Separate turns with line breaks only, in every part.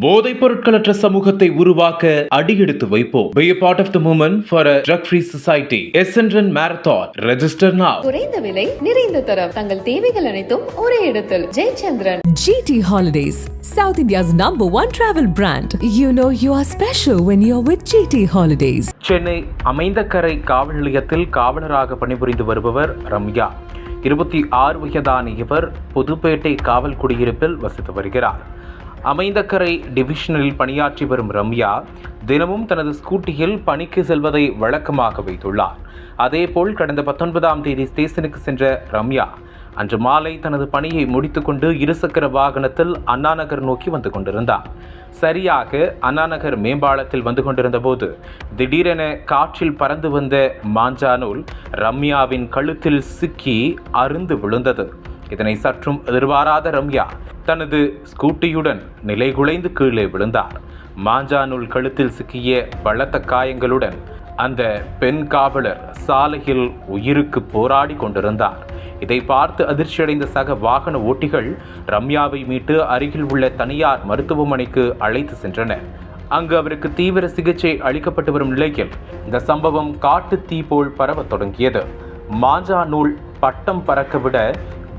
போதைப் பொருட்களற்ற சமூகத்தை உருவாக்க அடியெடுத்து வைப்போம். Be a part of the movement for a drug-free society. Essendon Marathon. Register now.
குறைந்த விலை, நிறைந்த தரம். தங்கள் தேவைகள் அனைத்தும் ஒரே இடத்தில். Jayachandran.
GT Holidays, South India's #1 travel brand. You know you are special when you're with GT Holidays.
Chennai அமைந்தக்கரை காவல் நிலையத்தில் காவலராக பணிபுரிந்து வருபவர் ரம்யா. 26 வயதான இவர் புதுப்பேட்டை காவல் குடியிருப்பில் வசித்து வருகிறார். அமைந்தக்கரை டிவிஷனில் பணியாற்றி வரும் ரம்யா தினமும் தனது ஸ்கூட்டியில் பணிக்கு செல்வதை வழக்கமாக வைத்துள்ளார். அதேபோல் கடந்த 19ஆம் தேதி ஸ்டேஷனுக்கு சென்ற ரம்யா அன்று மாலை தனது பணியை முடித்துக்கொண்டு இருசக்கர வாகனத்தில் அண்ணாநகர் நோக்கி வந்து கொண்டிருந்தார். சரியாக அண்ணாநகர் மேம்பாலத்தில் வந்து கொண்டிருந்த போது திடீரென காற்றில் பறந்து வந்த மாஞ்சா நூல் ரம்யாவின் கழுத்தில் சிக்கி அறுந்து விழுந்தது. இதனை சற்றும் எதிர்பாராத ரம்யா தனது ஸ்கூட்டியுடன் நிலைகுலைந்து கீழே விழுந்தார். மாஞ்சா நூல் கழுத்தில் சிக்கிய பலத்த காயங்களுடன் அந்த பெண் காவலர் சாலையில் உயிருக்கு போராடி கொண்டிருந்தார். இதை பார்த்து அதிர்ச்சியடைந்த சக வாகன ஓட்டிகள் ரம்யாவை மீட்டு அருகில் உள்ள தனியார் மருத்துவமனைக்கு அழைத்து சென்றனர். அங்கு அவருக்கு தீவிர சிகிச்சை அளிக்கப்பட்டு வரும் நிலையில் இந்த சம்பவம் காட்டு தீ போல் பரவத் தொடங்கியது. மாஞ்சா நூல் பட்டம் பறக்கவிட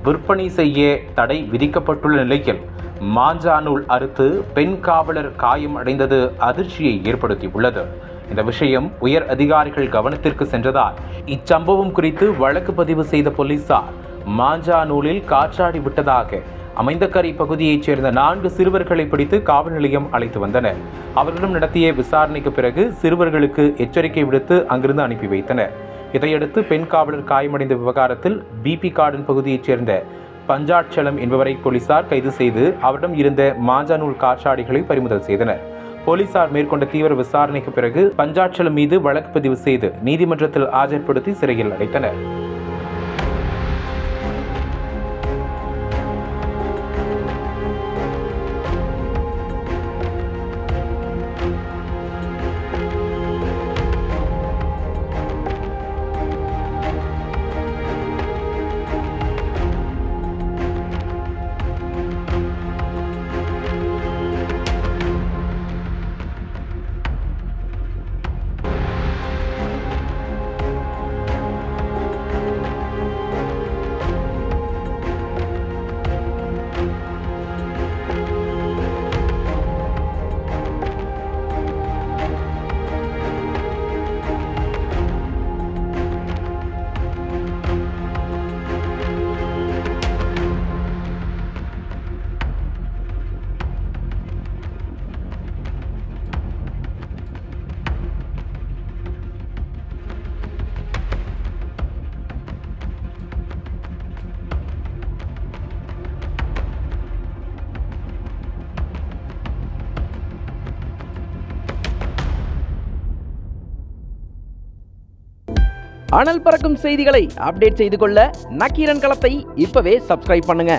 விற்பனை செய்ய தடை விதிக்கப்பட்டுள்ள நிலையில் மாஞ்சா நூல் அறுத்து பெண் காவலர் காயம் அடைந்தது அதிர்ச்சியை ஏற்படுத்தியுள்ளது. இந்த விஷயம் உயர் அதிகாரிகள் கவனத்திற்கு சென்றதால் இச்சம்பவம் குறித்து வழக்கு பதிவு செய்த போலீசார் மாஞ்சா நூலில் காற்றாடி விட்டதாக அமைந்தக்கரை பகுதியைச் சேர்ந்த 4 சிறுவர்களை பிடித்து காவல் நிலையம் அழைத்து வந்தனர். அவர்களிடம் நடத்திய விசாரணைக்கு பிறகு சிறுவர்களுக்கு எச்சரிக்கை விடுத்து அங்கிருந்து அனுப்பி வைத்தனர். இதையடுத்து பெண் காவலர் காயமடைந்த விவகாரத்தில் பிபி கார்டன் பகுதியைச் சேர்ந்த பஞ்சாட்சலம் என்பவரை போலீசார் கைது செய்து அவரிடம் இருந்த மாஞ்சா நூல் காற்றாடிகளை பறிமுதல் செய்தனர். போலீசார் மேற்கொண்ட தீவிர விசாரணைக்கு பிறகு பஞ்சாட்சலம் மீது வழக்கு பதிவு செய்து நீதிமன்றத்தில் ஆஜர்படுத்தி சிறையில் அடைத்தனர்.
அனல் பறக்கும் செய்திகளை அப்டேட் செய்து கொள்ள நக்கீரன் களத்தை இப்பவே சப்ஸ்கிரைப் பண்ணுங்க.